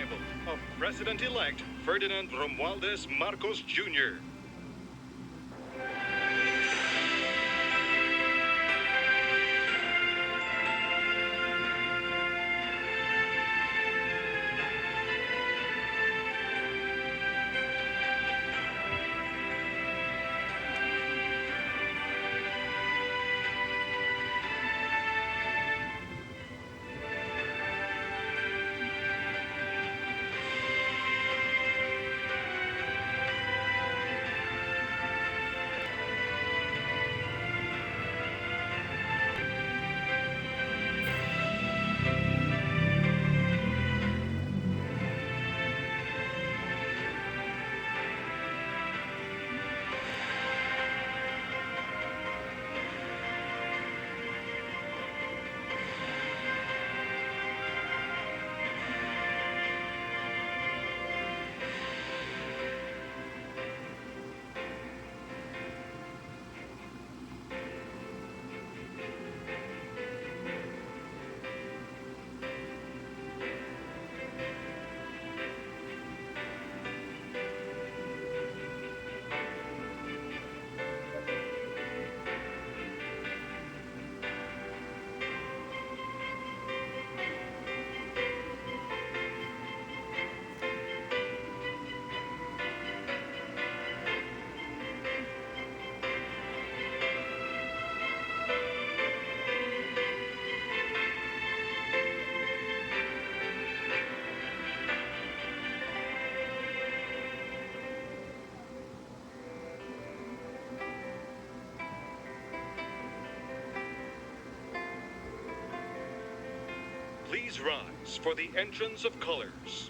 arrival of President-elect Ferdinand Romualdez Marcos Jr. Please rise for the entrance of colors.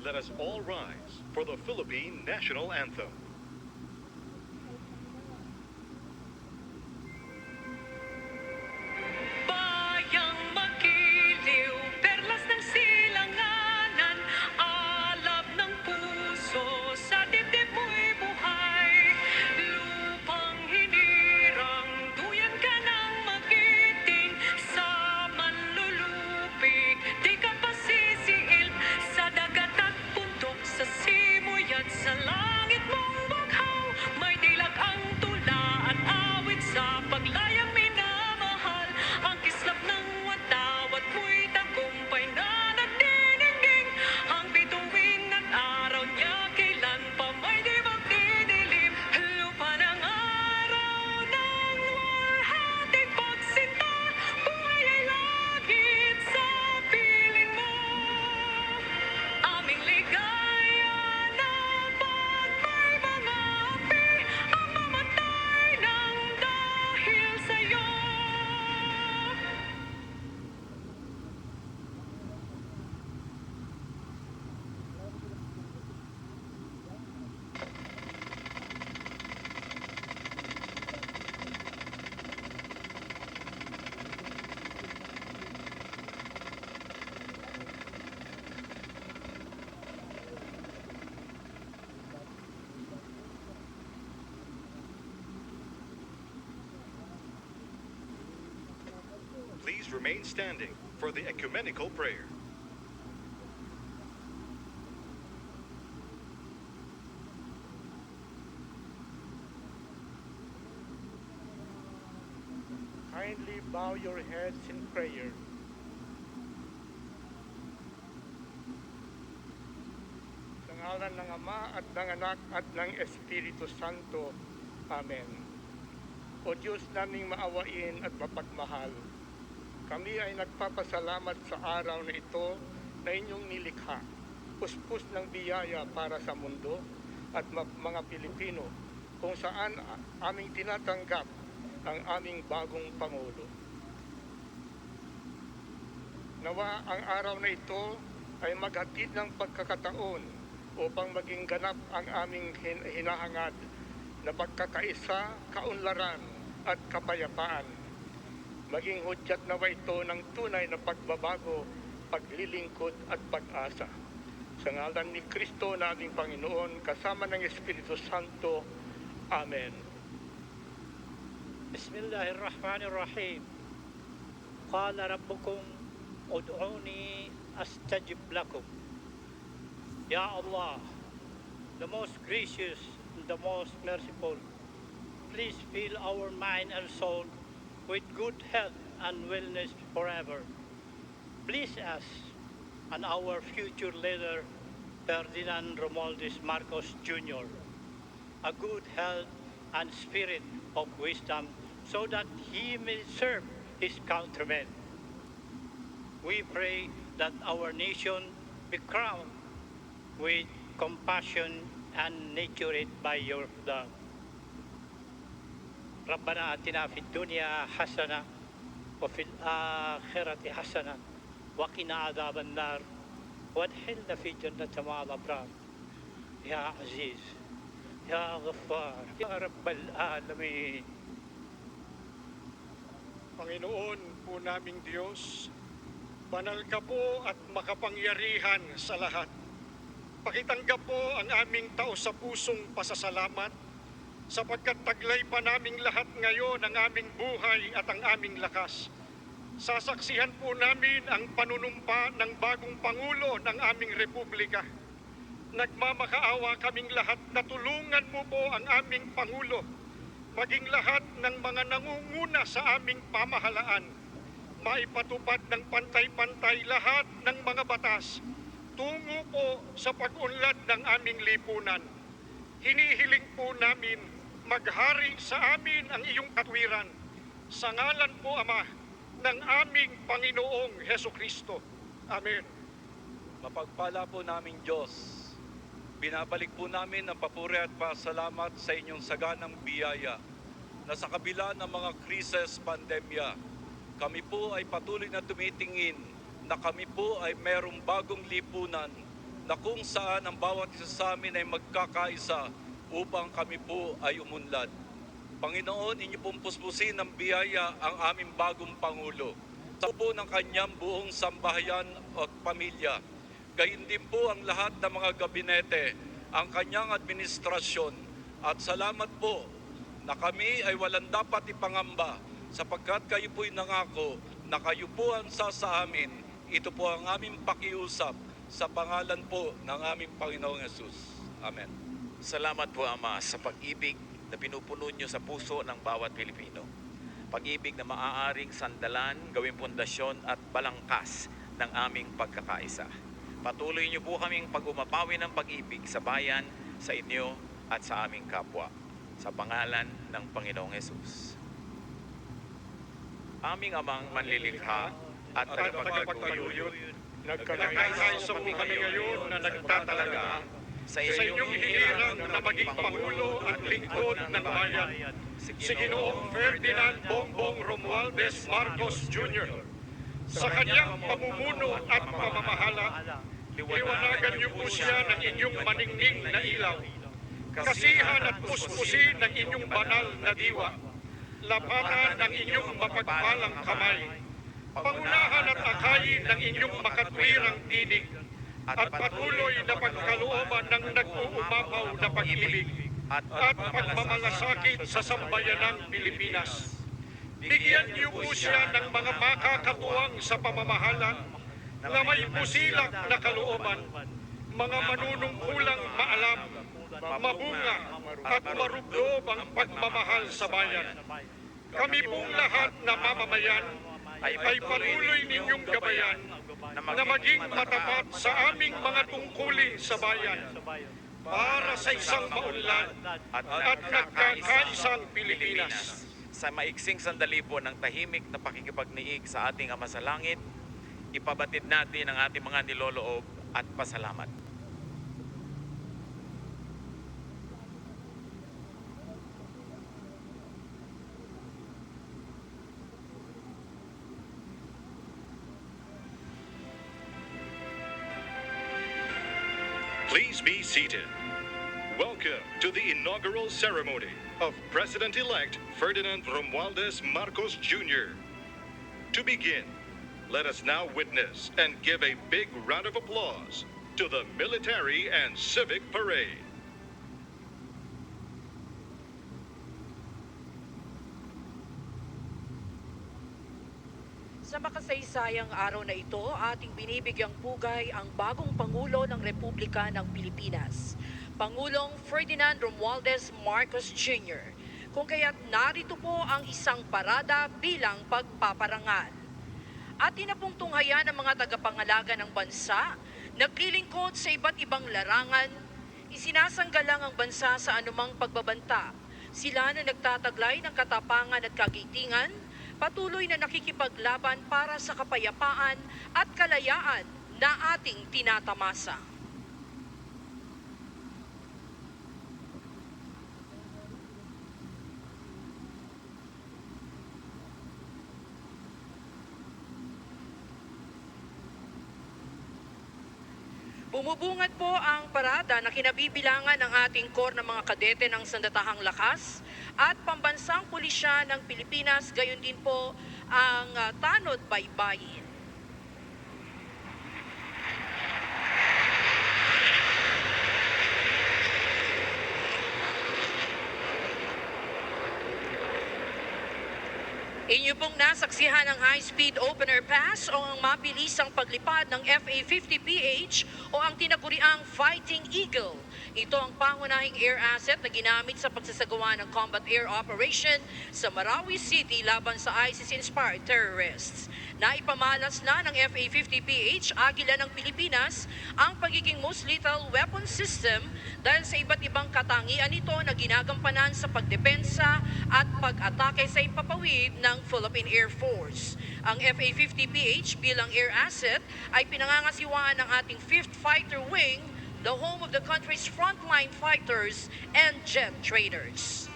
Let us all rise for the Philippine National Anthem. Bayang makiliw, perlas ng silanganan, alab ng puso, sa dibdib mo'y buhay. Lupang hinirang, duyan ka ng magiting, sa manlulupi, di ka pasisiil, sa dagat at bundok, sa simoy at sa langit mong baghaw, may dilag ang tula at awit sa paglayang minamahal. Ang kislap ng watawat mo'y tagumpay na nagdiniging, ang bituin at araw niya kailan pa may di magdidilim. Lupa ng araw ng walhating pagsinta, buhay ay langit sa piling mo. Aming ligaya na pag may mga api, ang mamatay ng dahil sa'yo. Please remain standing for the ecumenical prayer. Kindly bow your heads in prayer. Sa ngalan ng Ama at ng Anak at ng Espiritu Santo. Amen. O Diyos naming maawain at mapagmahal, kami ay nagpapasalamat sa araw na ito na inyong nilikha, puspos ng biyaya para sa mundo, at mga Pilipino kung saan aming tinatanggap ang aming bagong Pangulo. Nawa ang araw na ito ay maghatid ng pagkakataon upang maging ganap ang aming hinahangad na pagkakaisa, kaunlaran at kapayapaan. Maging hudyat nawa ito ng tunay na pagbabago, paglilingkod at pag-asa. Sa ngalan ni Kristo na aming Panginoon, kasama ng Espiritu Santo. Amen. Bismillahirrahmanirrahim. Qala rabbukum ud'uni astajib lakum. Ya Allah, the most gracious, the most merciful, please fill our mind and soul with good health and wellness forever. Please us and our future leader, Ferdinand Romualdez Marcos Jr., a good health and spirit of wisdom so that he may serve his countrymen. We pray that our nation be crowned with compassion and nurtured by your love. ربنا آتنا في الدنيا حسنة وفي الآخرة حسنة وقنا عذاب النار وادخلنا في جنة مع الأبرار يا عزيز يا غفار يا رب العالمين. Panginoon po naming Diyos, banal ka po at makapangyarihan sa lahat. Pakitanggap po ang aming taos sa pusong pasasalamat sapagkat taglay pa naming lahat ngayon ang aming buhay at ang aming lakas. Sasaksihan po namin ang panunumpa ng bagong Pangulo ng aming Republika. Nagmamakaawa kaming lahat na tulungan mo po ang aming Pangulo, maging lahat ng mga nangunguna sa aming pamahalaan, maipatupad ng pantay-pantay lahat ng mga batas, tungo po sa pag-unlad ng aming lipunan. Hinihiling po namin, maghari sa amin ang iyong katwiran, sa ngalan po, Ama, ng aming Panginoong Hesukristo. Amen. Mapagpala po naming Diyos, binabalik po namin ang papuri at pasalamat sa inyong saganang biyaya na sa kabila ng mga krisis, pandemya, kami po ay patuloy na tumitingin na kami po ay merong bagong lipunan na kung saan ang bawat isa sa amin ay magkakaisa upang kami po ay umunlad. Panginoon, inyo pong puspusin ng biyaya ang aming bagong Pangulo sa po ng kanyang buong sambahayan at pamilya. Gayon din po ang lahat ng mga gabinete, ang kanyang administrasyon. At salamat po na kami ay walang dapat ipangamba sapagkat kayo po'y nangako na kayo po ang sa amin. Ito po ang aming pakiusap sa pangalan po ng aming Panginoong Yesus. Amen. Salamat po, Ama, sa pag-ibig na pinupuno nyo sa puso ng bawat Pilipino. Pag-ibig na maaaring sandalan, gawing pundasyon at balangkas ng aming pagkakaisa. Patuloy niyo po kaming pag-umapawi ng pag-ibig sa bayan, sa inyo at sa aming kapwa. Sa pangalan ng Panginoong Yesus. Aming Amang manlilikha at tagapagpagpatuloy, Nagkakaisa po kami ngayon na nagtatalaga sa inyong hinirang na maging Pangulo at lingkod ng bayan, si Ginoong Ferdinand Bongbong Romualdez Marcos Jr. Sa kanyang pamumuno at pamamahala, liwanagan niyo po siya ng inyong maningning na ilaw, kasihan at puspusin ng inyong banal na diwa, labanan ng inyong mapagpalang kamay, pangunahan at akayin ng inyong makatwirang tinig, at patuloy na pagkalooban ng nag-uumapaw na pag-ibig at pagmamalasakit sa sambayanang Pilipinas. Bigyan niyo po siya ng mga makakatuwang sa pamamahala na may pusilak na kalooban, mga manunungkulang maalam, mabunga at marubdob ang pagmamahal sa bayan. Kami pong lahat na mamamayan ay patuloy ninyong gabayan na maging matapat sa aming mga tungkulin sa bayan para sa isang maunlad at nagkakaisang Pilipinas. Sa maiksing sandali po ng tahimik na pakikipagniig sa ating Ama sa Langit, ipabatid natin ang ating mga niloloob at pasalamat. Please be seated. Welcome to the inaugural ceremony of President-elect Ferdinand Romualdez Marcos Jr. To begin, let us now witness and give a big round of applause to the military and civic parade. Sa makasaysayang araw na ito, ating binibigyang pugay ang bagong Pangulo ng Republika ng Pilipinas, Pangulong Ferdinand Romualdez Marcos Jr. Kung kaya't narito po ang isang parada bilang pagpaparangal. At tinapong tunghayan ng mga tagapangalaga ng bansa, naglilingkod sa iba't ibang larangan, isinasanggalang ang bansa sa anumang pagbabanta. Sila na nagtataglay ng katapangan at kagitingan, patuloy na nakikipaglaban para sa kapayapaan at kalayaan na ating tinatamasa. Bumubungad po ang parada na kinabibilangan ng ating core ng mga kadete ng Sandatahang Lakas at Pambansang Pulisya ng Pilipinas, gayon din po ang Tanod Baybayin. Inyo pong nasaksihan ang high-speed opener pass o ang mabilisang paglipad ng FA-50PH o ang tinaguriang Fighting Eagle. Ito ang pangunahing air asset na ginamit sa pagsasagawa ng combat air operation sa Marawi City laban sa ISIS-inspired terrorists. Naipamalas na ng FA-50PH Agila ng Pilipinas ang pagiging most lethal weapon system dahil sa iba't ibang katangian nito na ginagampanan sa pagdepensa at pag-atake sa impapawid ng Philippine Air Force. Ang FA-50PH bilang air asset ay pinangangasiwaan ng ating 5th Fighter Wing, the home of the country's frontline fighters and jet traders.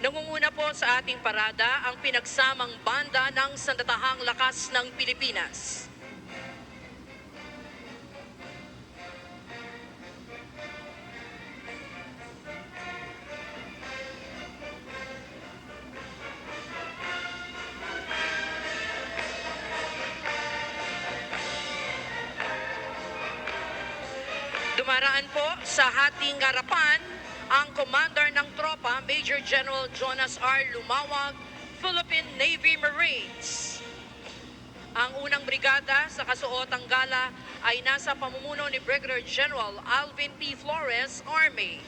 Nangunguna po sa ating parada ang pinagsamang banda ng Sandatahang Lakas ng Pilipinas. Dumaraan po sa hating harapan ang commander ng tropa, Major General Jonas R. Lumawag, Philippine Navy Marines. Ang unang brigada sa kasuotang gala ay nasa pamumuno ni Brigadier General Alvin P. Flores, Army.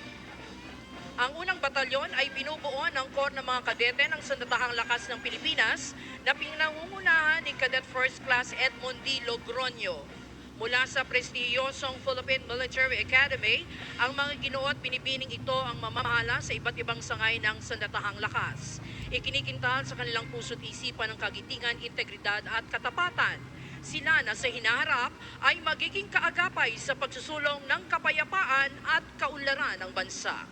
Ang unang batalyon ay binubuo ng core ng mga kadete ng Sandatahang Lakas ng Pilipinas na pinangungunahan ni Cadet First Class Edmond D. Logroño. Mula sa prestiyosong Philippine Military Academy, ang mga ginoo at binibining ito ang mamamahala sa iba't ibang sangay ng Sandatahang Lakas. Ikinikintal sa kanilang puso't isipan ng kagitingan, integridad at katapatan. Sila na sa hinaharap ay magiging kaagapay sa pagsusulong ng kapayapaan at kaunlaran ng bansa.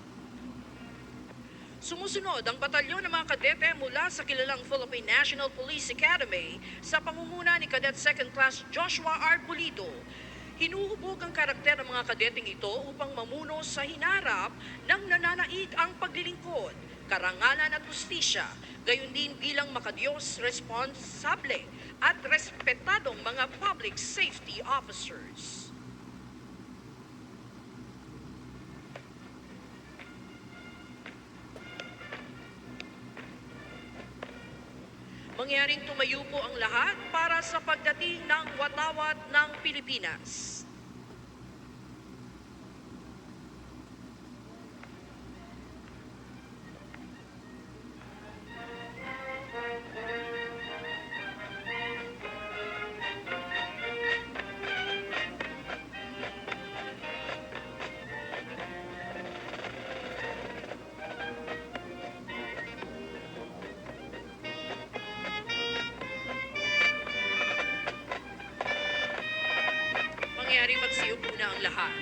Sumusunod ang batalyon ng mga kadete mula sa kilalang Philippine National Police Academy sa pangunguna ni Cadet Second Class Joshua R. Pulido. Hinuhubog ang karakter ng mga kadeteng ito upang mamuno sa hinarap ng nananaig ang paglilingkod, karangalan at hustisya, gayon din bilang makadiyos, responsable at respetadong mga public safety officers. Mangyaring tumayo po ang lahat para sa pagdating ng watawat ng Pilipinas. Mangyaring magsiyup muna ang lahat.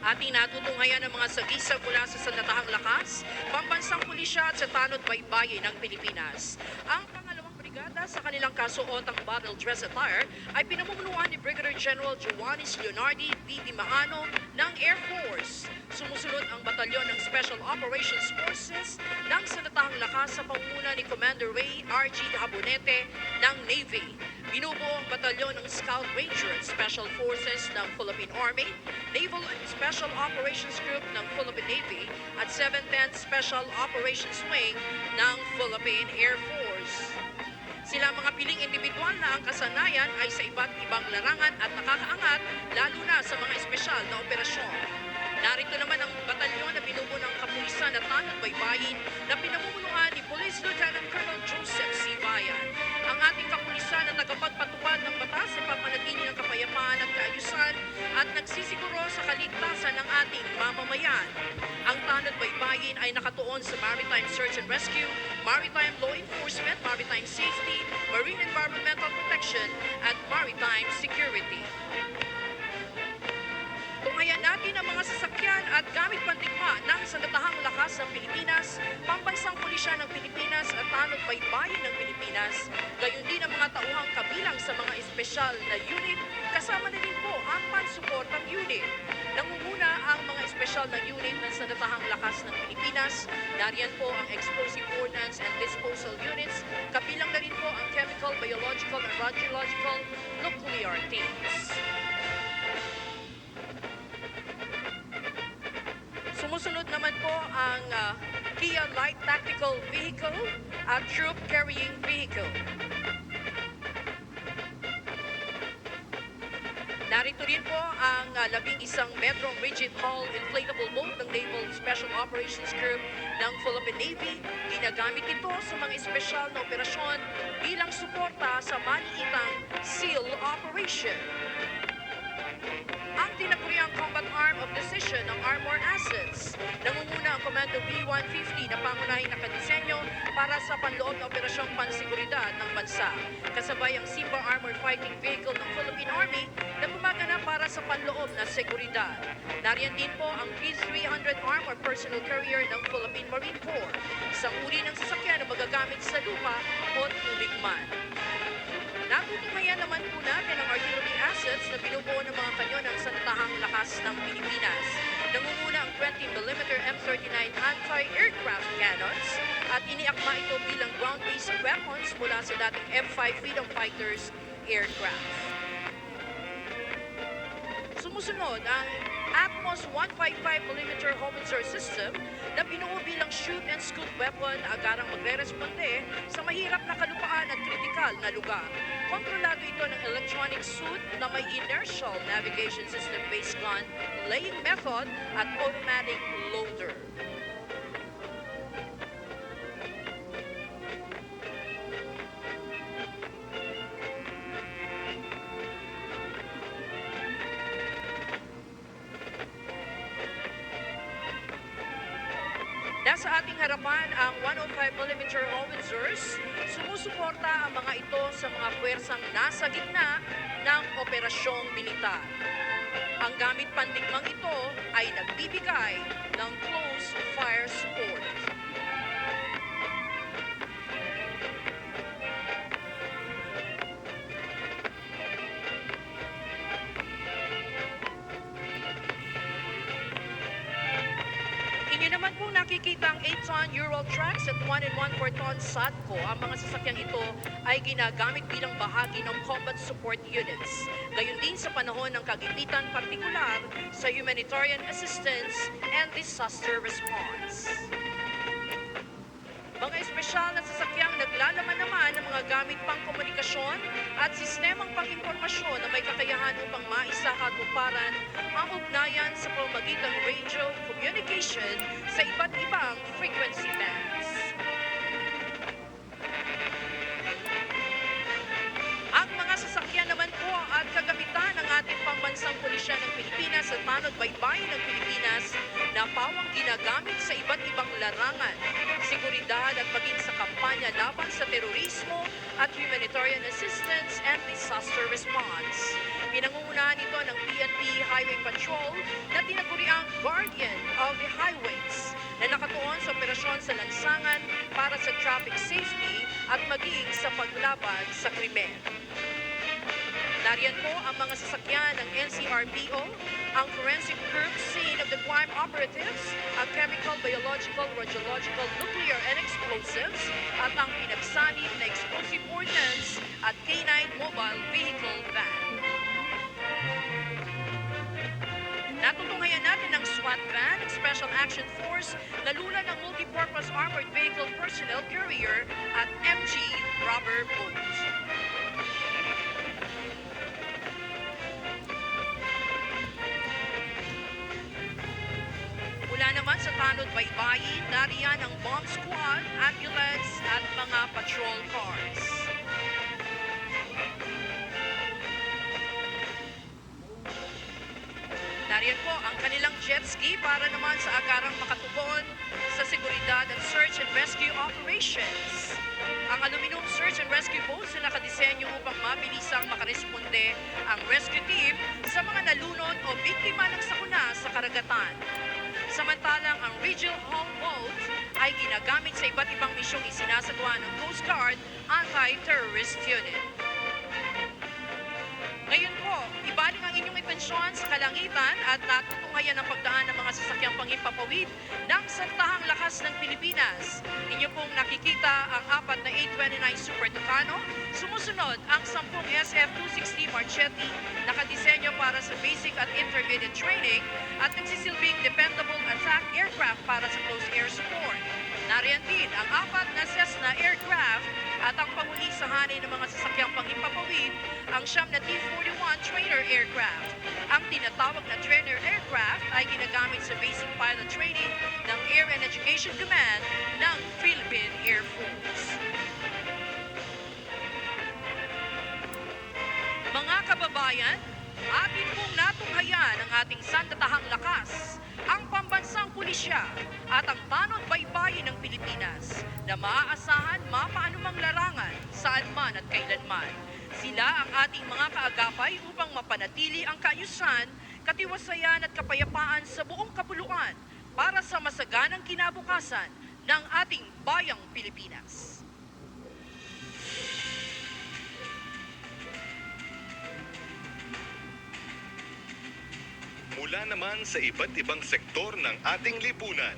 Ating natutunghayan ang mga sagisag mula sa Sandatahang Lakas, Pambansang Pulisya at sa Tanod Baybayin ng Pilipinas. Ang pangalawang brigada sa kanilang kasuotang battle dress attire ay pinamumunuan ni Brigadier General Joanis Leonardi V. Di Maano ng Air Force. Sumusunod ang batalyon ng Special Operations Forces ng Sandatahang Lakas sa pangunguna ni Commander Ray R.G. Habonete ng Navy. Binubuo ang batalyon ng Scout Ranger at Special Forces ng Philippine Army, Naval and Special Operations Group ng Philippine Navy at 7th Special Operations Wing ng Philippine Air Force. Sila mga piling individual na ang kasanayan ay sa iba't ibang larangan at nakakaangat lalo na sa mga espesyal na operasyon. Narito naman ang batalyon na binubuo ng kapulisan at Tanod Baybayin na pinamumunuan ni Police Lieutenant Colonel Joseph C. Bayan. Ang ating kapulisan na tagapagpatupad ng batas sa papanatili ng kapayapaan at kaayusan at nagsisiguro sa kaligtasan ng ating mamamayan. Ang Tanod Baybayin ay nakatuon sa Maritime Search and Rescue, Maritime Law Enforcement, Maritime Safety, Marine Environmental Protection at Maritime Security. Tunghayan natin ang mga sasakyan at gamit pandigma ng Sandatahang Lakas ng Pilipinas, Pambansang Pulisya ng Pilipinas at Tanod Baybayin ng Pilipinas, gayon din ang mga tauhang kabilang sa mga espesyal na unit, kasama na rin po ang pansuportang unit. Nangunguna ang mga espesyal na unit ng Sandatahang Lakas ng Pilipinas. Nariyan po ang Explosive Ordnance and Disposal Units, kabilang na rin po ang Chemical, Biological and Radiological Nuclear Teams. Sumusunod naman po ang Kia Light Tactical Vehicle at Troop Carrying Vehicle. Narito rin po ang 11 Metrong Rigid Hull Inflatable Boat ng Naval Special Operations Group ng Philippine Navy. Ginagamit ito sa mga espesyal na operasyon bilang suporta sa maliitang SEAL Operation. Ang tinaguriang combat arm of decision ng Armor Assets. Nangunguna ang Commando B-150 na pangunahing nakadisenyo para sa panloob na operasyong pansiguridad ng bansa. Kasabay ang Simba Armor Fighting Vehicle ng Philippine Army na gumagana para sa panloob na seguridad. Nariyan din po ang P-300 Armor Personal Carrier ng Philippine Marine Corps. Isang uri ng sasakyan na magagamit sa lupa o tubig man. Natutunghayan naman po natin ang artillery assets na binubuo ng mga kanyon ng Sandatahang Lakas ng Pilipinas. Nangunguna ang 20mm M39 anti-aircraft cannons at iniakma ito bilang ground-based weapons mula sa dating F-5 Freedom Fighters aircraft. Sumusunod ang Atmos 155mm howitzer system na binuo bilang shoot-and-scoot weapon na agarang magre-responde sa mahirap na kalupaan at kritikal na lugar. Kontrolado ito ng electronic suit na may inertial navigation system-based gun, laying method at automatic loader. Nasa ating harapan ang 105mm howitzers. Sumusuporta ang mga ito sa mga puwersang nasa gitna ng operasyong militar. Ang gamit pandigmang ito ay nagbibigay ng close fire support. Inyo naman po nakikita ang 8-ton Ural trucks at 1 1/4 ton SATCO. Ang mga sasakyang ito ay ginagamit bilang bahagi ng combat support units. Gayon din sa panahon ng kagipitan, partikular sa humanitarian assistance and disaster response. Mga espesyal na sasakyang naglalaman naman ng mga gamit pang komunikasyon at sistemang pang-impormasyon na may kakayahan upang maisakatuparan ang ugnayan sa pamamagitan ng radio communication sa iba't ibang frequency bands. Ang mga sasakyan naman po at kagamitan ng ating pambansang pulisya ng Pilipinas at Tanod Baybayin ng Pilipinas na pawang ginagamit sa iba't ibang larangan. seguridad at maging sa kampanya laban sa terorismo at humanitarian assistance and disaster response. Pinangungunahan ito ng PNP Highway Patrol na tinaguriang Guardian of the Highways na nakatuon sa operasyon sa lansangan para sa traffic safety at maging sa paglaban sa krimen. Nariyan po ang mga sasakyan ng NCRPO, ang forensic group scene of the crime operatives, ang chemical, biological, radiological, nuclear, and explosives, at ang pinagsanib na explosive ordnance at K9 mobile vehicle van. Natutunghayan natin ng SWAT van, Special Action Force, lalula ng Multipurpose Armored Vehicle Personnel Carrier at MG Rubber Boat. Mula naman sa Tanod Baybayin, nariyan ang bomb squad, ambulance at mga patrol cars. Nariyan po ang kanilang jet ski para naman sa agarang makatugon sa seguridad at search and rescue operations. Ang aluminum search and rescue boats na nakadisenyo upang mabilisang makaresponde ang rescue team sa mga nalunod o biktima ng sakuna sa karagatan. Samantalang ang Regional Hull Boat ay ginagamit sa iba't ibang misyong isinasagawa ng Coast Guard Anti-Terrorist Unit. Ngayon po, ibalik ang inyong atensyon sa kalangitan at natutunghayan ang pagdaan ng mga sasakyang panghimpapawid ng santahang lakas ng Pilipinas. Inyo pong nakikita ang 4 na 829 Super Tucano, sumusunod ang 10 SF-260 Marchetti, nakadisenyo para sa basic at intermediate training at nagsisilbing dependable attack aircraft para sa close air support. Nariyan din ang 4 na Cessna aircraft at ang panghuli sa hanay ng mga sasakyang panghimpapawid, ang siyam na T-41 trainer aircraft. Ang tinatawag na trainer aircraft ay ginagamit sa basic pilot training ng Air and Education Command ng Philippine Air Force. Mga kababayan, atin pong natunghayan ang ating sandatahang lakas, ang pambansang pulisya at ang tanod baybayin ng Pilipinas na maaasahan mapaanumang larangan saan man at kailanman. Sila ang ating mga kaagapay upang mapanatili ang kaayusan, katiwasayan at kapayapaan sa buong kapuluan para sa masaganang kinabukasan ng ating bayang Pilipinas. Mula naman sa iba't ibang sektor ng ating lipunan.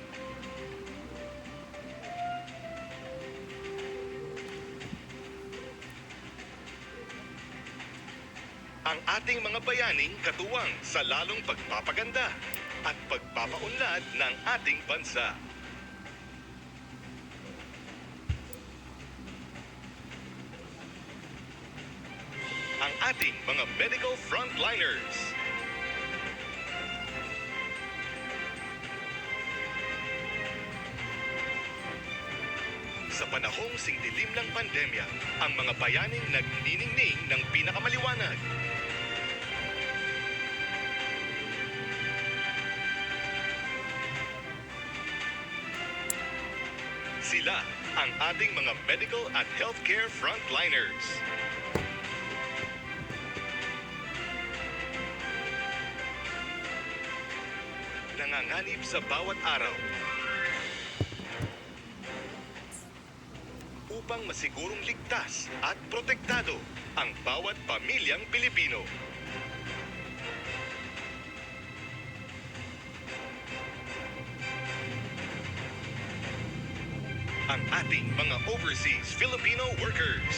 Ang ating mga bayaning katuwang sa lalong pagpapaganda at pagpapaunlad ng ating bansa. Ang ating mga medical frontliners. Sa panahong singdilim ng pandemya, ang mga bayaning nagniningning ng pinakamaliwanag. Sila ang ating mga medical at healthcare frontliners. Nanganganib sa bawat araw upang masigurong ligtas at protektado ang bawat pamilyang Pilipino. Ang ating mga overseas Filipino workers.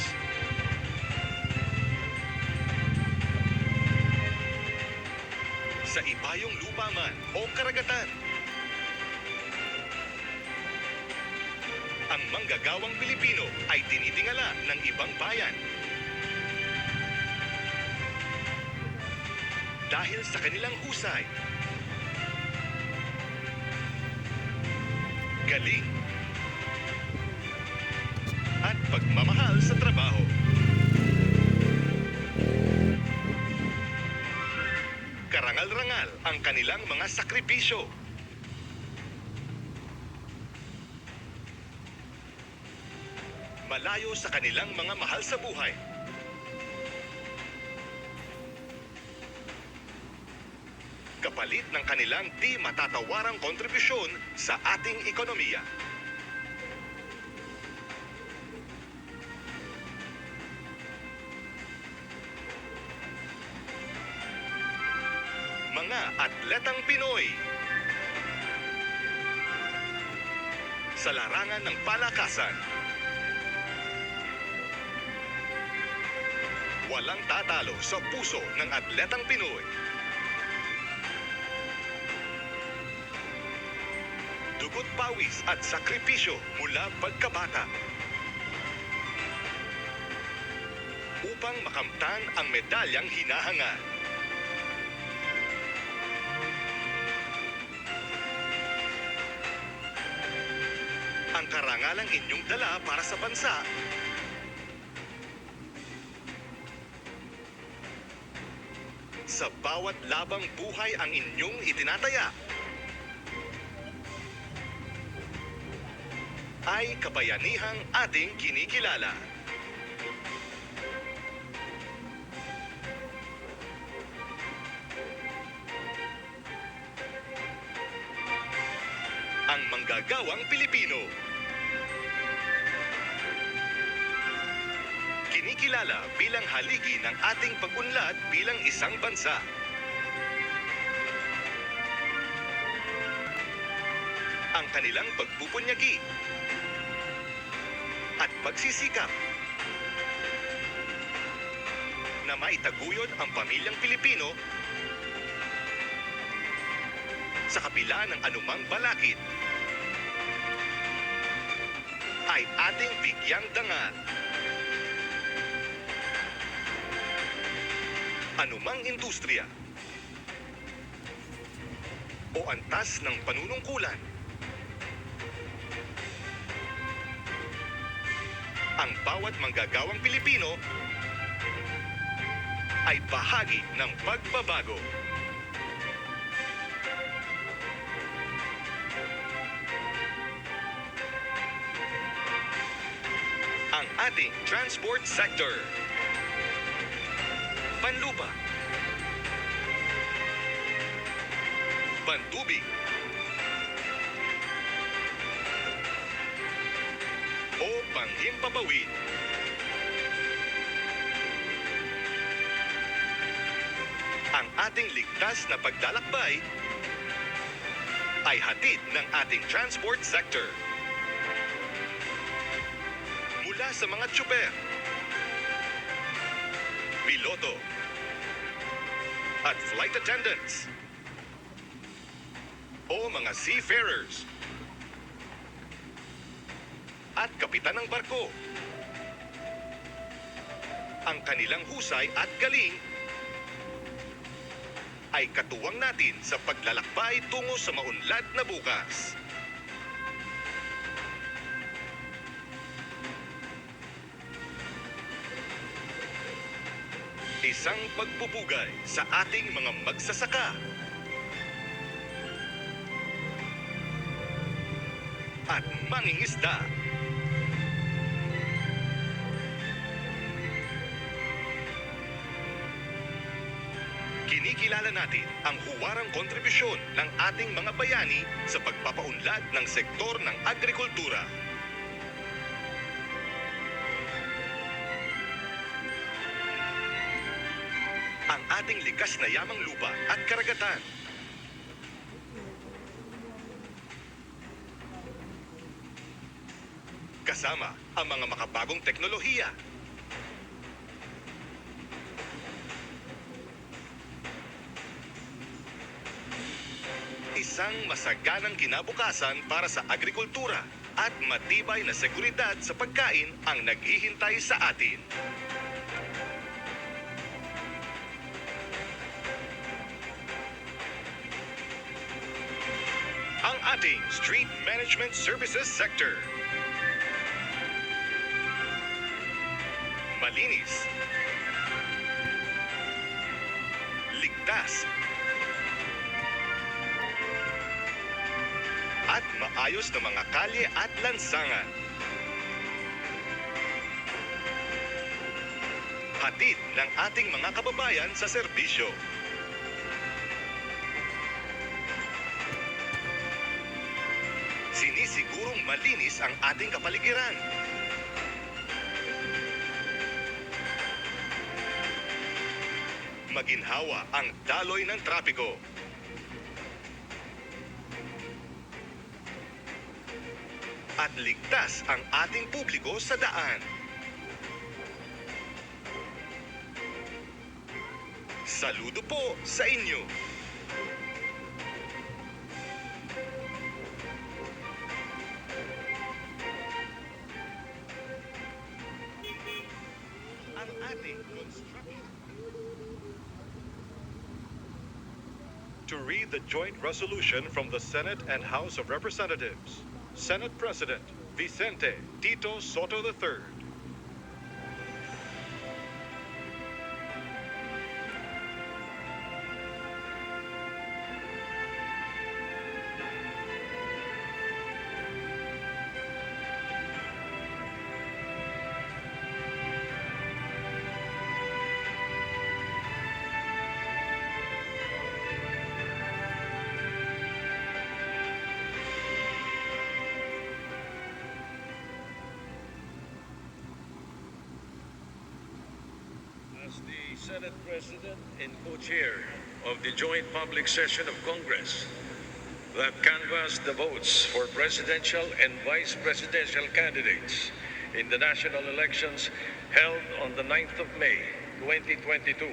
Sa ibayong lupa man o karagatan. Ang manggagawang Pilipino ay tinitingala ng ibang bayan. Dahil sa kanilang husay, galing, at pagmamahal sa trabaho. Karangal-rangal ang kanilang mga sakripisyo. malayo sa kanilang mga mahal sa buhay. Kapalit ng kanilang di matatawarang kontribusyon sa ating ekonomiya. Mga atletang Pinoy sa larangan ng palakasan. Walang tatalo sa puso ng atletang Pinoy. Dugot pawis at sakripisyo mula pagkabata upang makamtan ang medalyang hinahangad. Ang karangalang inyong dala para sa bansa sa bawat labang buhay ang inyong itinataya ay kabayanihang ating kinikilala. Ang manggagawang Pilipino. Kinikilala bilang haligi ng ating pag-unlad bilang isang bansa. Ang kanilang pagpupunyagi at pagsisikap na maitaguyod ang pamilyang Pilipino sa kabila ng anumang balakid ay ating bigyang dangal. Anumang industriya o antas ng panunungkulan, ang bawat manggagawang Pilipino ay bahagi ng pagbabago. Ang ating transport sector, panlupa, pantubig, o panghimpapawid. Ang ating ligtas na paglalakbay ay hatid ng ating transport sector. Mula sa mga tsuper, piloto, at flight attendants, o mga seafarers, at kapitan ng barko. Ang kanilang husay at galing ay katuwang natin sa paglalakbay tungo sa maunlad na bukas. Isang pagpupugay sa ating mga magsasaka at mangingisda. Kinikilala natin ang huwarang kontribusyon ng ating mga bayani sa pagpapaunlad ng sektor ng agrikultura. Ang ating likas na yamang lupa at karagatan. Kasama ang mga makabagong teknolohiya. Isang masaganang kinabukasan para sa agrikultura at matibay na seguridad sa pagkain ang naghihintay sa atin. Ang ating Street Management Services Sector. Malinis, ligtas, at maayos na mga kalye at lansangan. hatid ng ating mga kababayan sa serbisyo. Sinisigurong malinis ang ating kapaligiran. Maginhawa ang daloy ng trapiko. At ligtas ang ating publiko sa daan. Saludo po sa inyo. Ang ating construction. To read the joint resolution from the Senate and House of Representatives, Senate President Vicente Tito Soto III. As the Senate President and co-chair of the joint public session of Congress that canvassed the votes for presidential and vice presidential candidates in the national elections held on the 9th of May, 2022,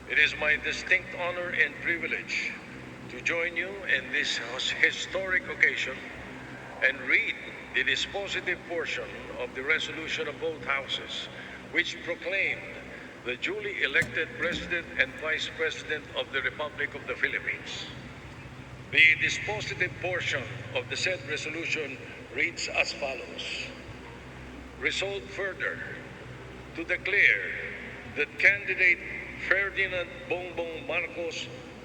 it is my distinct honor and privilege to join you in this historic occasion and read the dispositive portion of the resolution of both houses, which proclaimed the duly elected President and Vice President of the Republic of the Philippines. The dispositive portion of the said resolution reads as follows. Resolved further to declare that candidate Ferdinand Bongbong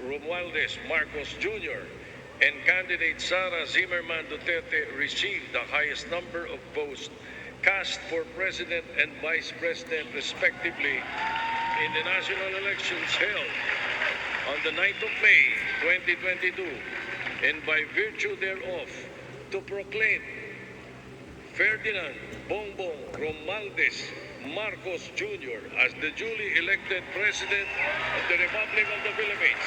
Romualdez Marcos Jr. and candidate Sara Zimmerman Duterte received the highest number of votes cast for President and Vice President respectively in the national elections held on the 9th of May, 2022, and by virtue thereof, to proclaim Ferdinand Bongbong Romualdez Marcos Jr. as the duly elected President of the Republic of the Philippines,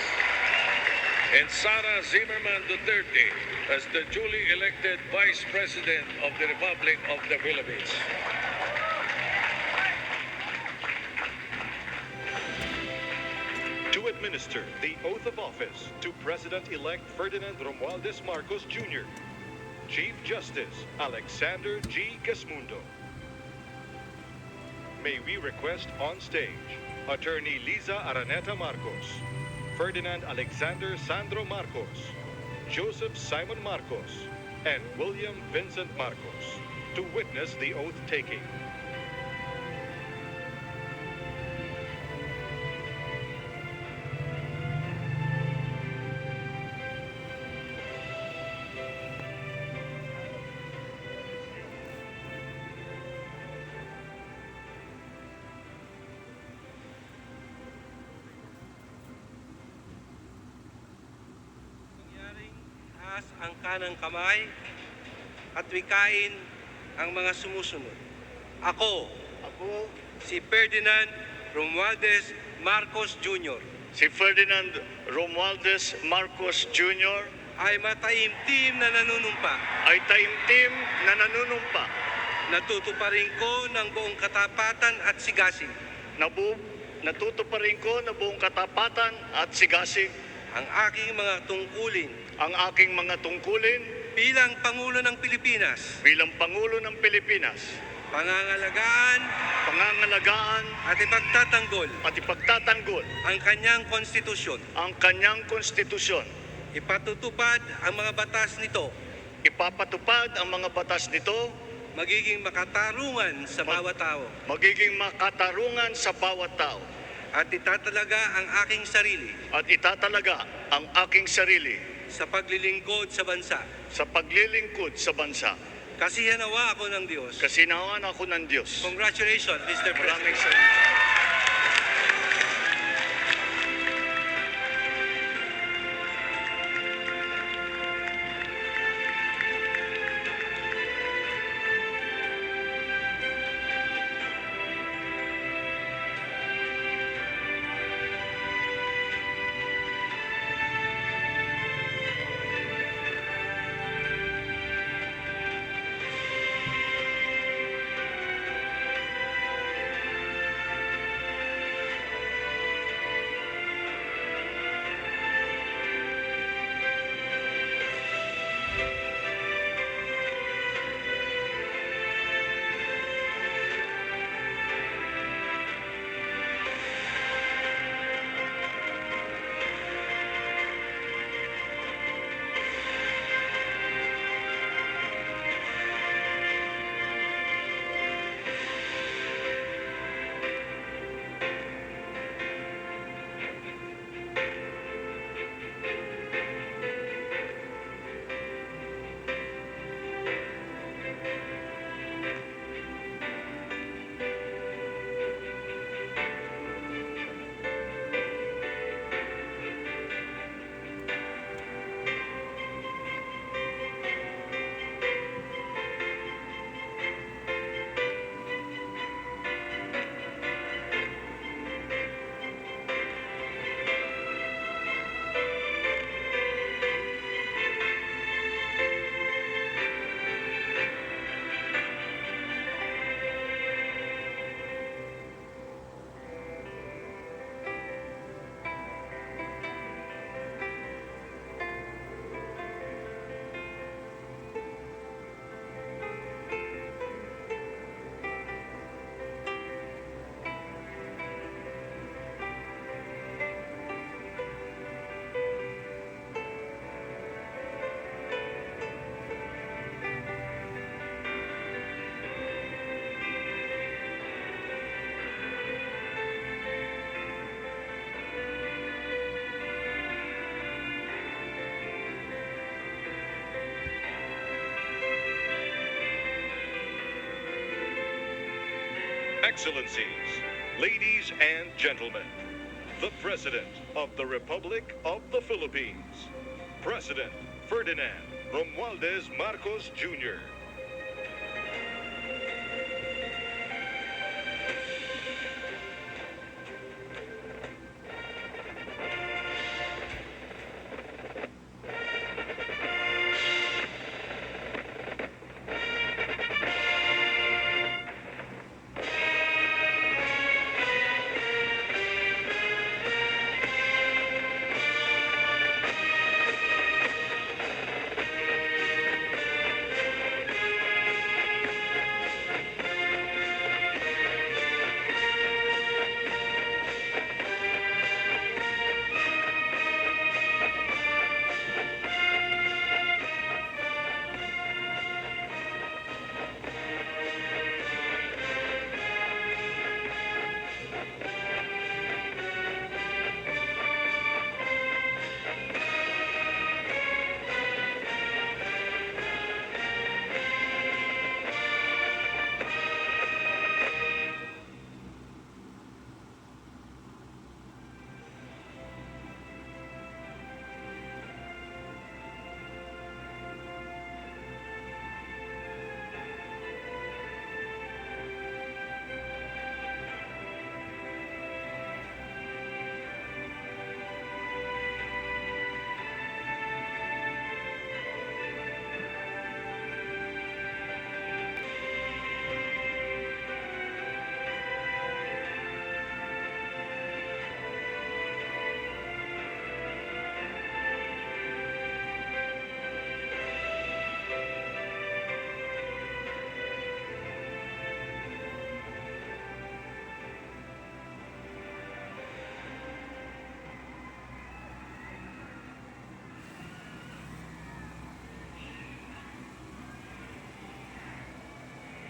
and Sara Zimmerman Duterte as the duly elected Vice President of the Republic of the Philippines. To administer the oath of office to President-elect Ferdinand Romualdez Marcos Jr., Chief Justice Alexander G. Gesmundo. May we request on stage Attorney Liza Araneta Marcos, Ferdinand Alexander Sandro Marcos, Joseph Simon Marcos, and William Vincent Marcos to witness the oath taking. Ang kanang kamay at wikain ang mga sumusunod. Ako, si Ferdinand Romualdez Marcos Jr. Si Ferdinand Romualdez Marcos Jr. ay mataimtim na nanunumpa. Natutuparin ko ng buong katapatan at sigasig. Natutuparin ko ng buong katapatan at sigasig ang aking mga tungkulin bilang Pangulo ng Pilipinas. Pangangalagaan at ipagtatanggol ang kanyang konstitusyon. Ipatutupad ang mga batas nito. Magiging makatarungan sa bawat tao. At itatalaga ang aking sarili sa paglilingkod sa bansa. Kasihanawa ako ng Diyos. Kasinawan ako ng Diyos. Congratulations, Mr. President. Maraming salamat. Excellencies, ladies and gentlemen, the President of the Republic of the Philippines, President Ferdinand Romualdez Marcos Jr.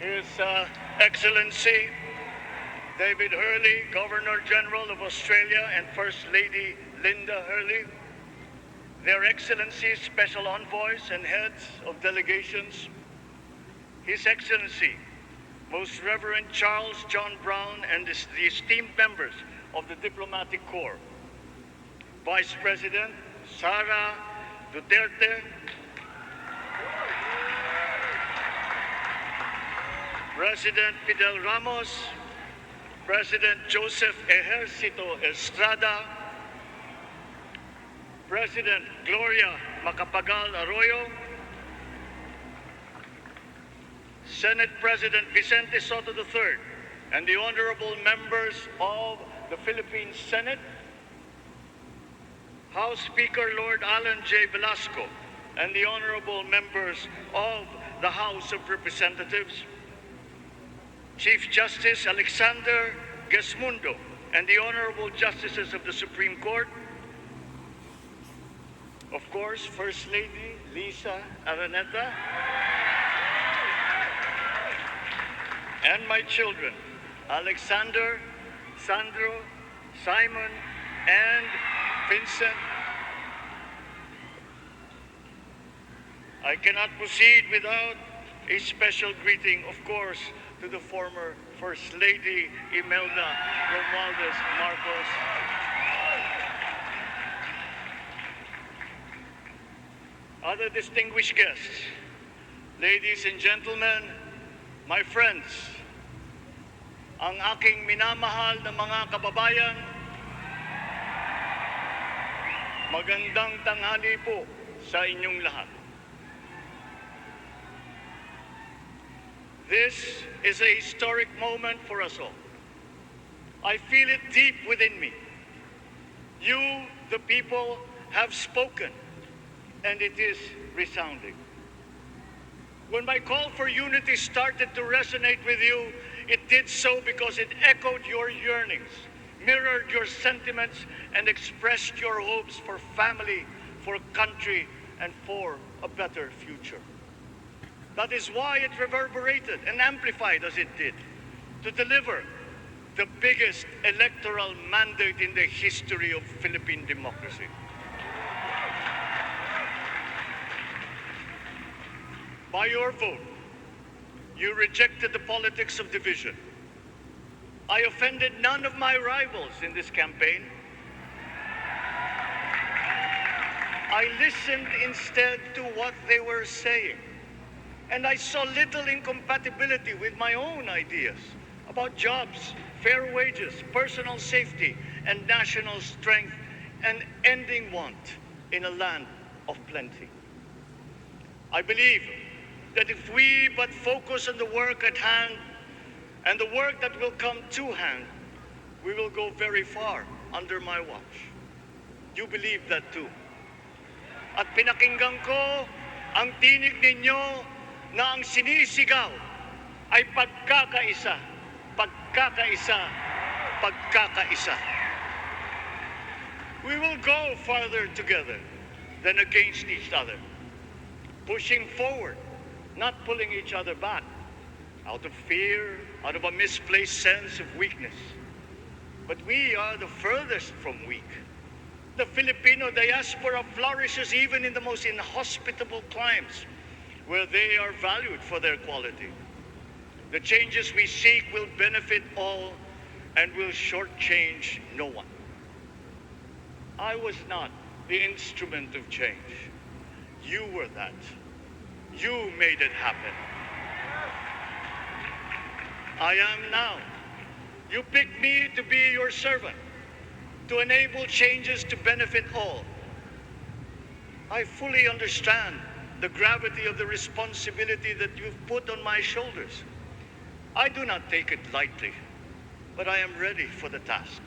His Excellency David Hurley, Governor General of Australia, and First Lady Linda Hurley, Their Excellencies, Special Envoys, and Heads of Delegations, His Excellency, Most Reverend Charles John Brown, and the esteemed members of the Diplomatic Corps, Vice President Sara Duterte, President Fidel Ramos, President Joseph Ejercito Estrada, President Gloria Macapagal Arroyo, Senate President Vicente Soto III, and the honorable members of the Philippine Senate, House Speaker Lord Alan J. Velasco, and the honorable members of the House of Representatives, Chief Justice Alexander Gesmundo, and the honorable justices of the Supreme Court, of course, First Lady Lisa Araneta, and my children, Alexander, Sandro, Simon, and Vincent. I cannot proceed without a special greeting, of course, to the former First Lady Imelda Romualdez Marcos. Other distinguished guests, ladies and gentlemen, my friends, ang aking minamahal na mga kababayan, magandang tanghali po sa inyong lahat. This is a historic moment for us all. I feel it deep within me. You, the people, have spoken, and it is resounding. When my call for unity started to resonate with you, it did so because it echoed your yearnings, mirrored your sentiments, and expressed your hopes for family, for country, and for a better future. That is why it reverberated and amplified as it did, to deliver the biggest electoral mandate in the history of Philippine democracy. By your vote, you rejected the politics of division. I offended none of my rivals in this campaign. I listened instead to what they were saying, and I saw little incompatibility with my own ideas about jobs, fair wages, personal safety, and national strength, and ending want in a land of plenty. I believe that if we but focus on the work at hand and the work that will come to hand, we will go very far under my watch. You believe that too. At pinakinggan ko ang tinig ninyo na ang sinisigaw ay pagkakaisa, pagkakaisa, pagkakaisa. We will go farther together than against each other, pushing forward, not pulling each other back, out of fear, out of a misplaced sense of weakness. But we are the furthest from weak. The Filipino diaspora flourishes even in the most inhospitable climes, where they are valued for their quality. The changes we seek will benefit all and will shortchange no one. I was not the instrument of change. You were that. You made it happen. I am now. You picked me to be your servant, to enable changes to benefit all. I fully understand the gravity of the responsibility that you've put on my shoulders. I do not take it lightly, but I am ready for the task.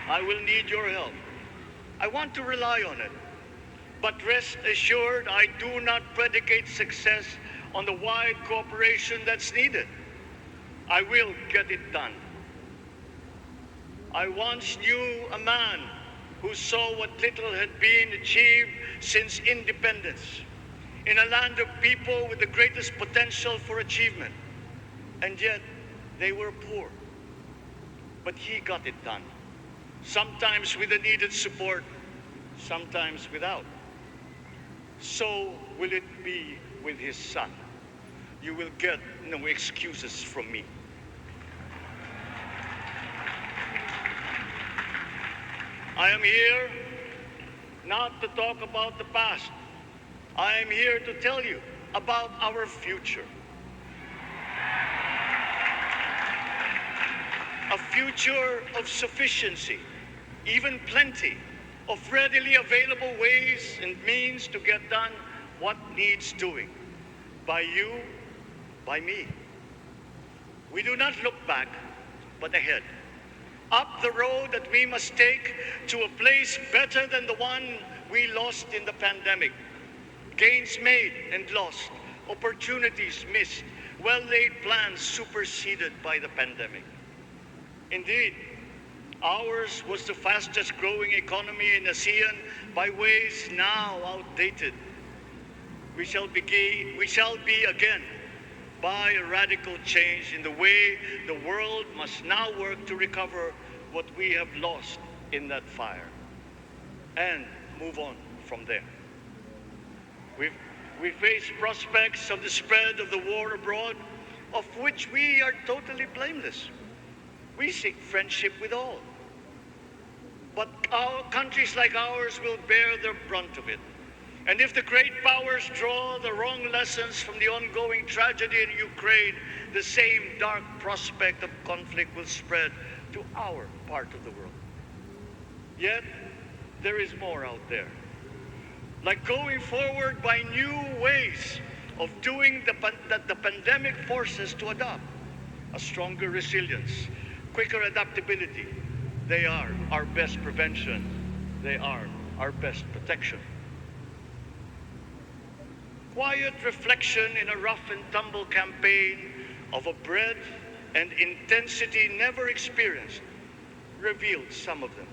I will need your help. I want to rely on it. But rest assured, I do not predicate success on the wide cooperation that's needed. I will get it done. I once knew a man who saw what little had been achieved since independence in a land of people with the greatest potential for achievement, and yet they were poor. But he got it done, sometimes with the needed support, sometimes without. So will it be with his son. You will get no excuses from me. I am here not to talk about the past. I am here to tell you about our future. A future of sufficiency, even plenty, of readily available ways and means to get done what needs doing. By you, by me. We do not look back, but ahead. Up the road that we must take to a place better than the one we lost in the pandemic. Gains made and lost, opportunities missed, well-laid plans superseded by the pandemic. Indeed, ours was the fastest growing economy in ASEAN by ways now outdated. We shall be again by a radical change in the way the world must now work to recover what we have lost in that fire and move on from there. We face prospects of the spread of the war abroad, of which we are totally blameless. We seek friendship with all. But countries like ours will bear the brunt of it. And if the great powers draw the wrong lessons from the ongoing tragedy in Ukraine, the same dark prospect of conflict will spread to our part of the world. Yet, there is more out there. Like going forward by new ways of doing that the pandemic forces to adopt. A stronger resilience, quicker adaptability. They are our best prevention. They are our best protection. Quiet reflection in a rough and tumble campaign of a breadth and intensity never experienced revealed some of them,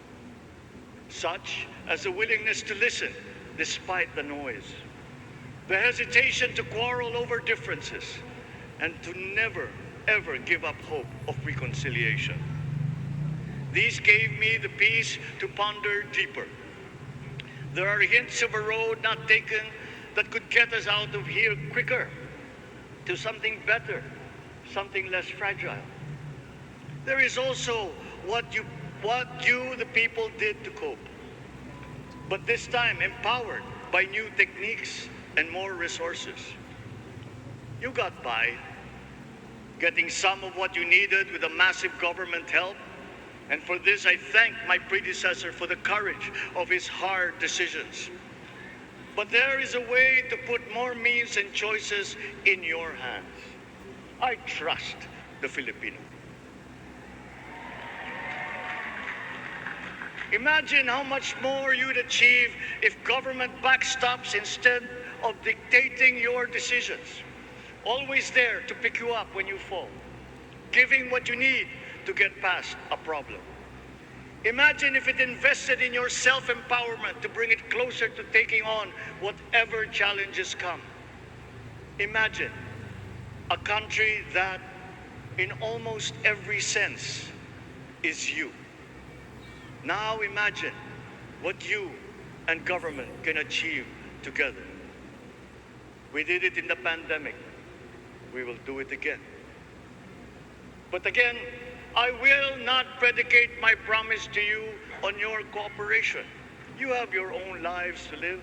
such as a willingness to listen despite the noise, the hesitation to quarrel over differences, and to never, ever give up hope of reconciliation. These gave me the peace to ponder deeper. There are hints of a road not taken that could get us out of here quicker, to something better, something less fragile. There is also what you, the people, did to cope. But this time empowered by new techniques and more resources. You got by, getting some of what you needed with a massive government help. And for this, I thank my predecessor for the courage of his hard decisions. But there is a way to put more means and choices in your hands. I trust the Filipino. Imagine how much more you'd achieve if government backstops instead of dictating your decisions. Always there to pick you up when you fall, giving what you need to get past a problem. Imagine if it invested in your self-empowerment to bring it closer to taking on whatever challenges come. Imagine a country that, in almost every sense, is you. Now imagine what you and government can achieve together. We did it in the pandemic. We will do it again. But again, I will not predicate my promise to you on your cooperation. You have your own lives to live,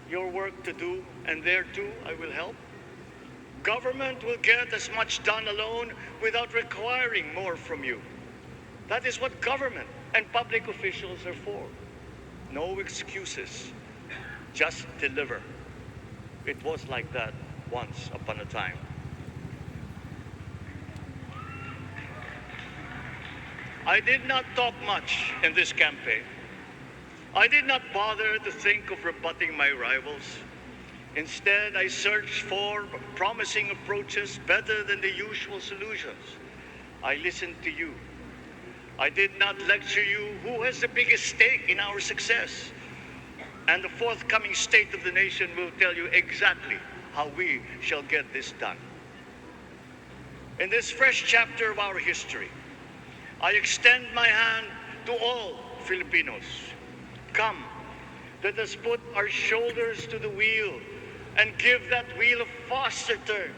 your work to do, and there too I will help. Government will get as much done alone without requiring more from you. That is what government and public officials are for. No excuses, just deliver. It was like that once upon a time. I did not talk much in this campaign. I did not bother to think of rebutting my rivals. Instead, I searched for promising approaches better than the usual solutions. I listened to you. I did not lecture you who has the biggest stake in our success. And the forthcoming State of the Nation will tell you exactly how we shall get this done. In this fresh chapter of our history, I extend my hand to all Filipinos. Come, let us put our shoulders to the wheel and give that wheel a faster turn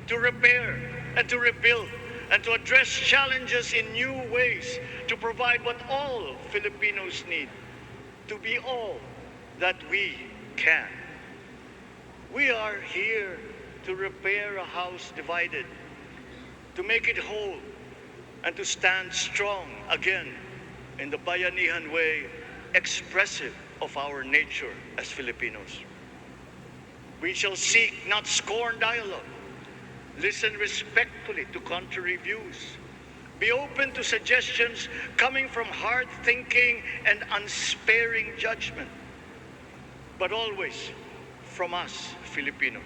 to repair and to rebuild and to address challenges in new ways, to provide what all Filipinos need, to be all that we can. We are here to repair a house divided, to make it whole, and to stand strong again in the bayanihan way, expressive of our nature as Filipinos. We shall seek, not scorn, dialogue. Listen respectfully to contrary views. Be open to suggestions coming from hard thinking and unsparing judgment. But always from us, Filipinos.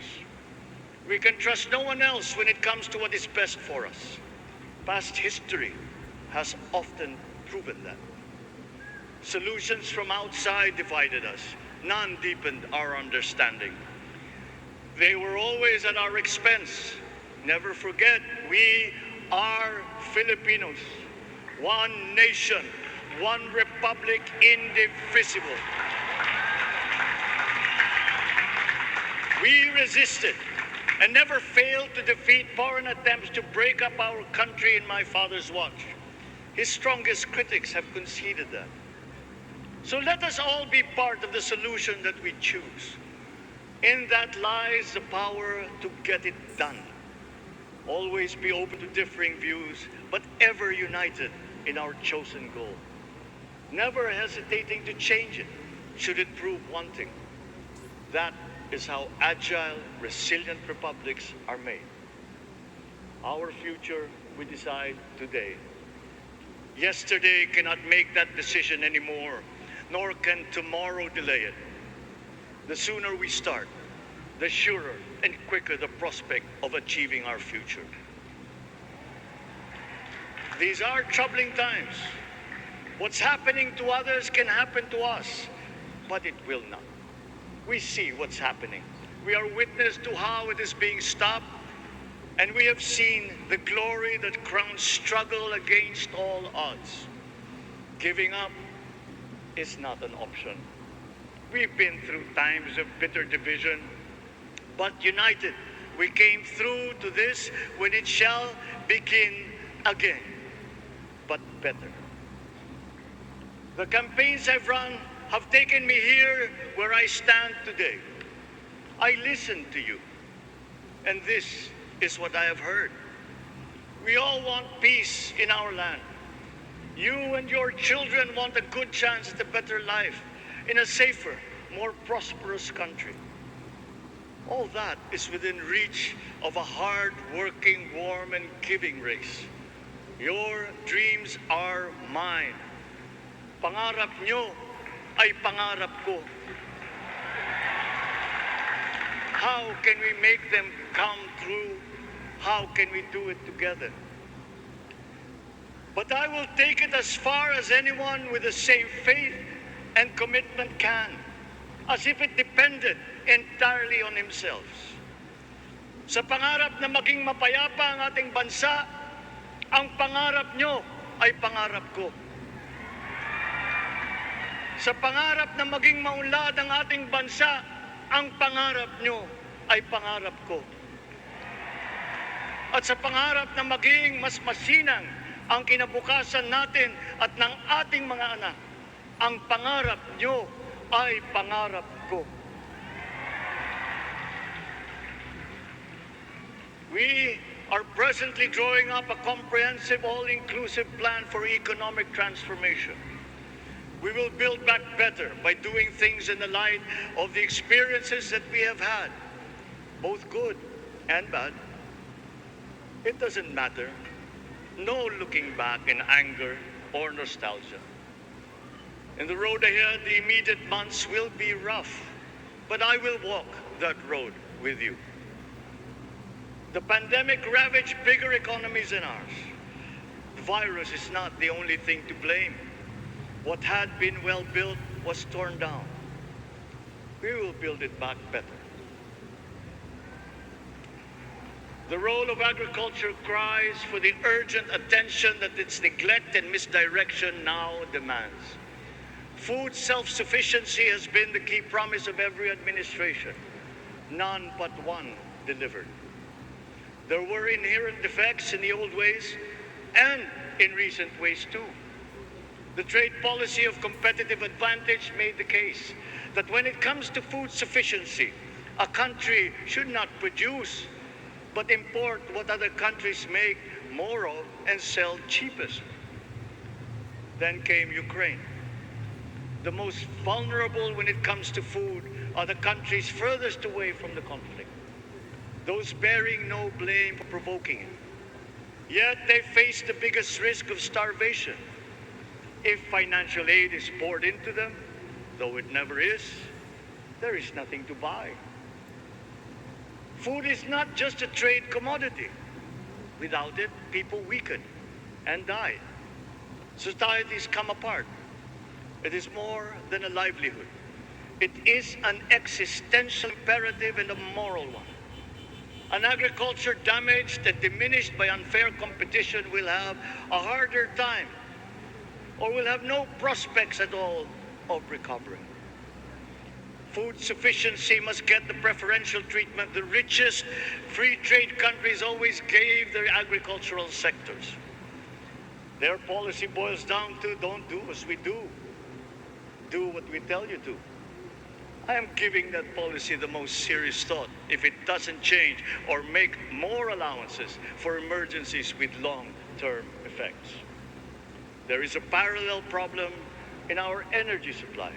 We can trust no one else when it comes to what is best for us. Past history has often proven that. Solutions from outside divided us. None deepened our understanding. They were always at our expense. Never forget, we are Filipinos. One nation, one republic, indivisible. We resisted and never failed to defeat foreign attempts to break up our country in my father's watch. His strongest critics have conceded that. So let us all be part of the solution that we choose. In that lies the power to get it done. Always be open to differing views, but ever united in our chosen goal. Never hesitating to change it, should it prove wanting. That is how agile, resilient republics are made. Our future, we decide today. Yesterday cannot make that decision anymore, nor can tomorrow delay it. The sooner we start, the surer and quicker the prospect of achieving our future. These are troubling times. What's happening to others can happen to us, but it will not. We see what's happening. We are witness to how it is being stopped, and we have seen the glory that crowns struggle against all odds. Giving up is not an option. We've been through times of bitter division, but united We came through to this when it shall begin again, but better. The campaigns I've run have taken me here where I stand today. I listened to you, and this is what I have heard. We all want peace in our land. You and your children want a good chance at a better life in a safer, more prosperous country. All that is within reach of a hard-working, warm, and giving race. Your dreams are mine. Pangarap nyo ay pangarap ko. How can we make them come true? How can we do it together? But I will take it as far as anyone with the same faith and commitment can, as if it depended entirely on himself. Sa pangarap na maging mapayapa ang ating bansa, ang pangarap nyo ay pangarap ko. Sa pangarap na maging maunlad ang ating bansa, ang pangarap nyo ay pangarap ko. At sa pangarap na maging mas masinang ang kinabukasan natin at ng ating mga anak, ang pangarap nyo ay pangarap ko. We are presently drawing up a comprehensive, all-inclusive plan for economic transformation. We will build back better by doing things in the light of the experiences that we have had, both good and bad. It doesn't matter. No looking back in anger or nostalgia. In the road ahead, the immediate months will be rough, but I will walk that road with you. The pandemic ravaged bigger economies than ours. The virus is not the only thing to blame. What had been well built was torn down. We will build it back better. The role of agriculture cries for the urgent attention that its neglect and misdirection now demands. Food self-sufficiency has been the key promise of every administration. None but one delivered. There were inherent defects in the old ways and in recent ways too. The trade policy of competitive advantage made the case that when it comes to food sufficiency, a country should not produce but import what other countries make more of and sell cheapest. Then came Ukraine. The most vulnerable when it comes to food are the countries furthest away from the conflict, those bearing no blame for provoking it. Yet they face the biggest risk of starvation. If financial aid is poured into them, though it never is, there is nothing to buy. Food is not just a trade commodity. Without it, people weaken and die. Societies come apart. It is more than a livelihood. It is an existential imperative and a moral one. An agriculture damaged and diminished by unfair competition will have a harder time or will have no prospects at all of recovering. Food sufficiency must get the preferential treatment the richest free trade countries always gave their agricultural sectors. Their policy boils down to don't do as we do. Do what we tell you to. I am giving that policy the most serious thought if it doesn't change or make more allowances for emergencies with long-term effects. There is a parallel problem in our energy supply.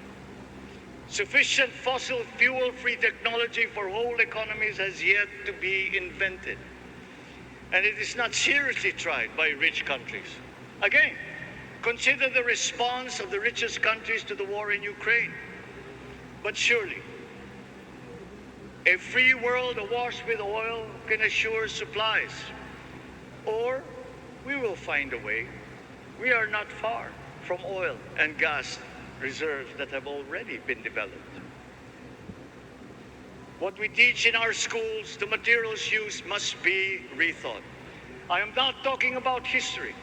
Sufficient fossil fuel-free technology for whole economies has yet to be invented. And it is not seriously tried by rich countries. Again, consider the response of the richest countries to the war in Ukraine. But surely, a free world awash with oil can assure supplies. Or we will find a way. We are not far from oil and gas reserves that have already been developed. What we teach in our schools, the materials used must be rethought. I am not talking about history.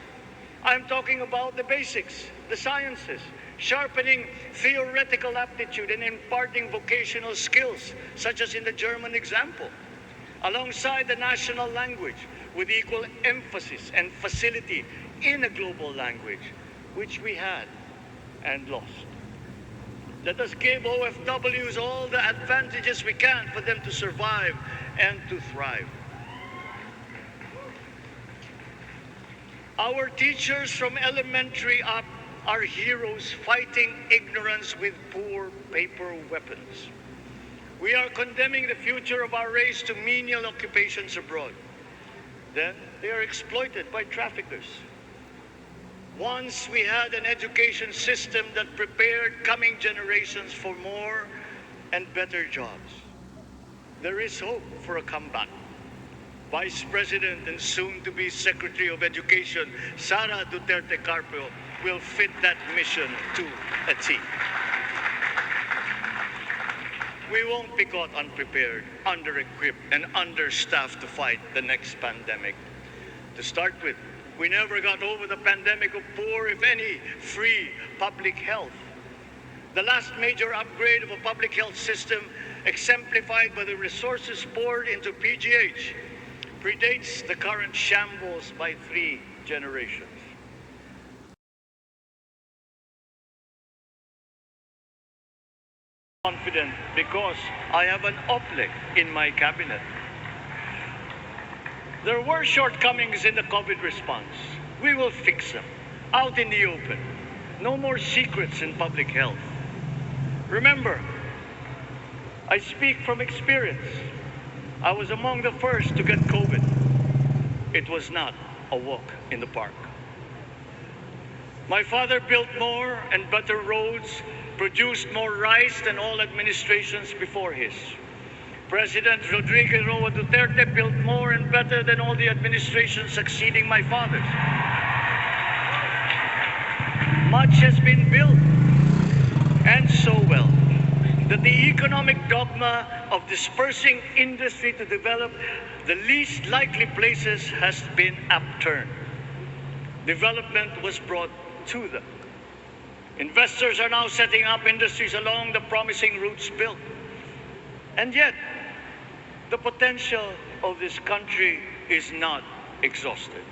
I am talking about the basics, the sciences, sharpening theoretical aptitude and imparting vocational skills, such as in the German example. alongside the national language with equal emphasis and facility in a global language, which we had and lost. Let us give OFWs all the advantages we can for them to survive and to thrive. Our teachers from elementary up are heroes fighting ignorance with poor paper weapons. We are condemning the future of our race to menial occupations abroad. Then they are exploited by traffickers. Once we had an education system that prepared coming generations for more and better jobs. There is hope for a comeback. Vice President and soon-to-be Secretary of Education, Sara Duterte Carpio, will fit that mission to a T. We won't be caught unprepared, under-equipped, and understaffed to fight the next pandemic. To start with, we never got over the pandemic of poor, if any, free public health. The last major upgrade of a public health system, exemplified by the resources poured into PGH, predates the current shambles by 3 generations. Confident because I have an OPLEC in my cabinet. There were shortcomings in the COVID response. We will fix them out in the open. No more secrets in public health. Remember, I speak from experience. I was among the first to get COVID. It was not a walk in the park. My father built more and better roads, produced more rice than all administrations before his. President Rodrigo Roa Duterte built more and better than all the administrations succeeding my father's. Much has been built, and so well, that the economic dogma of dispersing industry to develop the least likely places has been upturned. Development was brought to them. Investors are now setting up industries along the promising routes built. And yet, the potential of this country is not exhausted.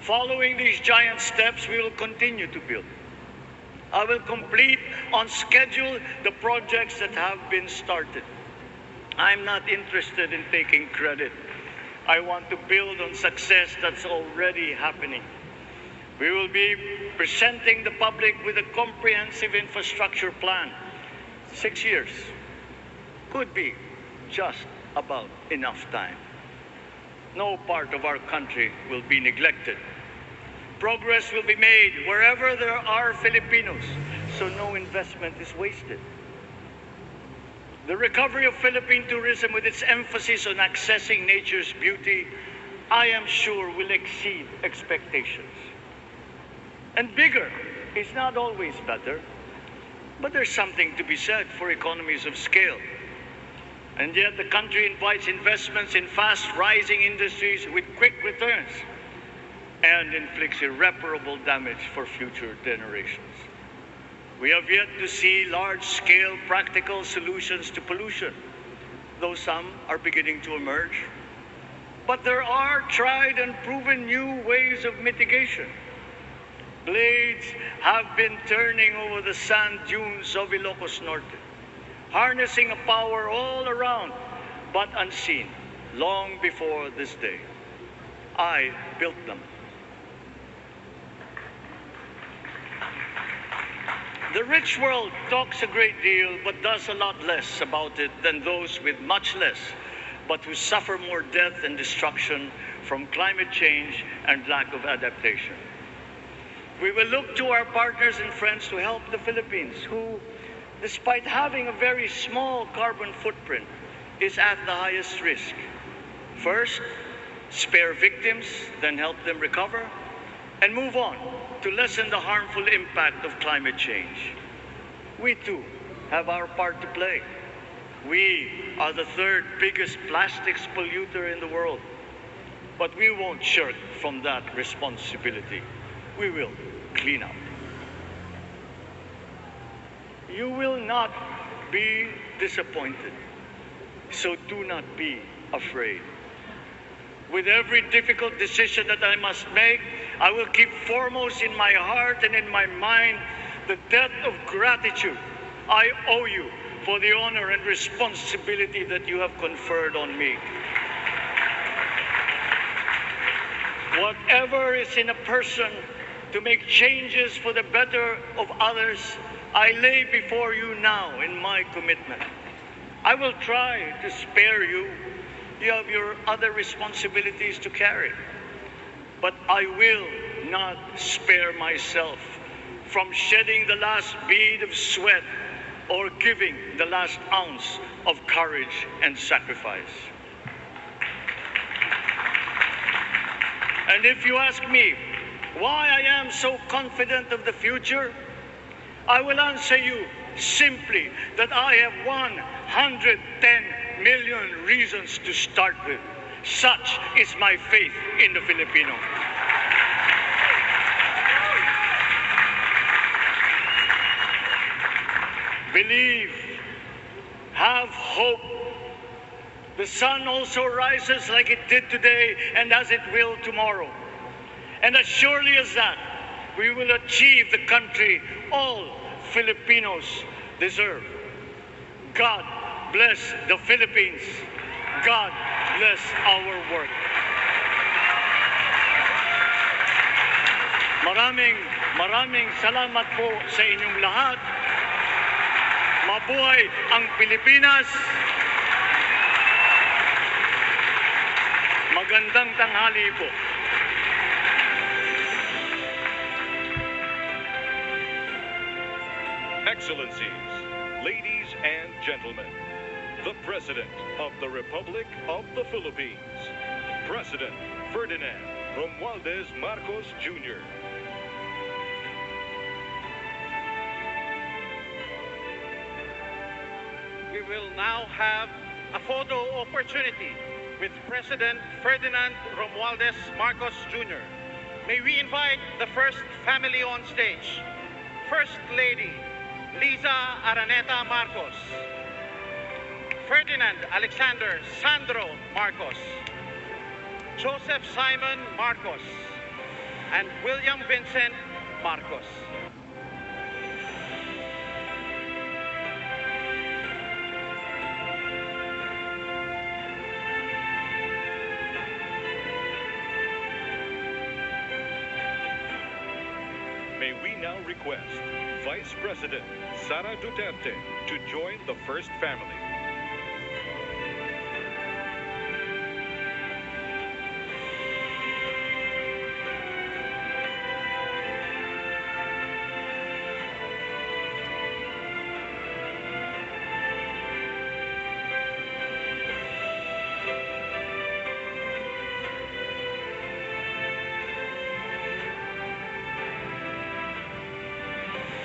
Following these giant steps, we will continue to build. I will complete on schedule the projects that have been started. I'm not interested in taking credit. I want to build on success that's already happening. We will be presenting the public with a comprehensive infrastructure plan. 6 years could be just about enough time. No part of our country will be neglected. Progress will be made wherever there are Filipinos, so no investment is wasted. The recovery of Philippine tourism, with its emphasis on accessing nature's beauty, I am sure will exceed expectations. And bigger is not always better, but there's something to be said for economies of scale. And yet the country invites investments in fast-rising industries with quick returns and inflicts irreparable damage for future generations. We have yet to see large-scale practical solutions to pollution, though some are beginning to emerge. But there are tried and proven new ways of mitigation. Blades have been turning over the sand dunes of Ilocos Norte, harnessing a power all around, but unseen, long before this day. I built them. The rich world talks a great deal, but does a lot less about it than those with much less, but who suffer more death and destruction from climate change and lack of adaptation. We will look to our partners and friends to help the Philippines, who, despite having a very small carbon footprint, is at the highest risk. First, spare victims, then help them recover, and move on to lessen the harmful impact of climate change. We too have our part to play. We are the third biggest plastics polluter in the world, but we won't shirk from that responsibility. We will clean up. You will not be disappointed, so do not be afraid. With every difficult decision that I must make, I will keep foremost in my heart and in my mind the debt of gratitude I owe you for the honor and responsibility that you have conferred on me. Whatever is in a person to make changes for the better of others, I lay before you now in my commitment. I will try to spare you. You have your other responsibilities to carry. But I will not spare myself from shedding the last bead of sweat or giving the last ounce of courage and sacrifice. And if you ask me why I am so confident of the future, I will answer you simply that I have 110 million reasons to start with. Such is my faith in the Filipino. Believe, have hope. The sun also rises like it did today and as it will tomorrow. And as surely as that, we will achieve the country all Filipinos deserve. God bless the Philippines. God bless our work. Maraming salamat po sa inyong lahat. Mabuhay ang Pilipinas. Magandang tanghali po. Excellencies, ladies and gentlemen, the President of the Republic of the Philippines, President Ferdinand Romualdez Marcos Jr. We will now have a photo opportunity with President Ferdinand Romualdez Marcos Jr. May we invite the first family on stage. First Lady Liza Araneta Marcos, Ferdinand Alexander Sandro Marcos, Joseph Simon Marcos, and William Vincent Marcos. May we now request Vice President Sara Duterte to join the first family.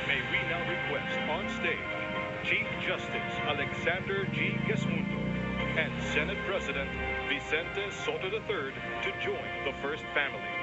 May we now request on stage Chief Justice Alexander G. Gesmundo and Senate President Vicente Soto III to join the first family.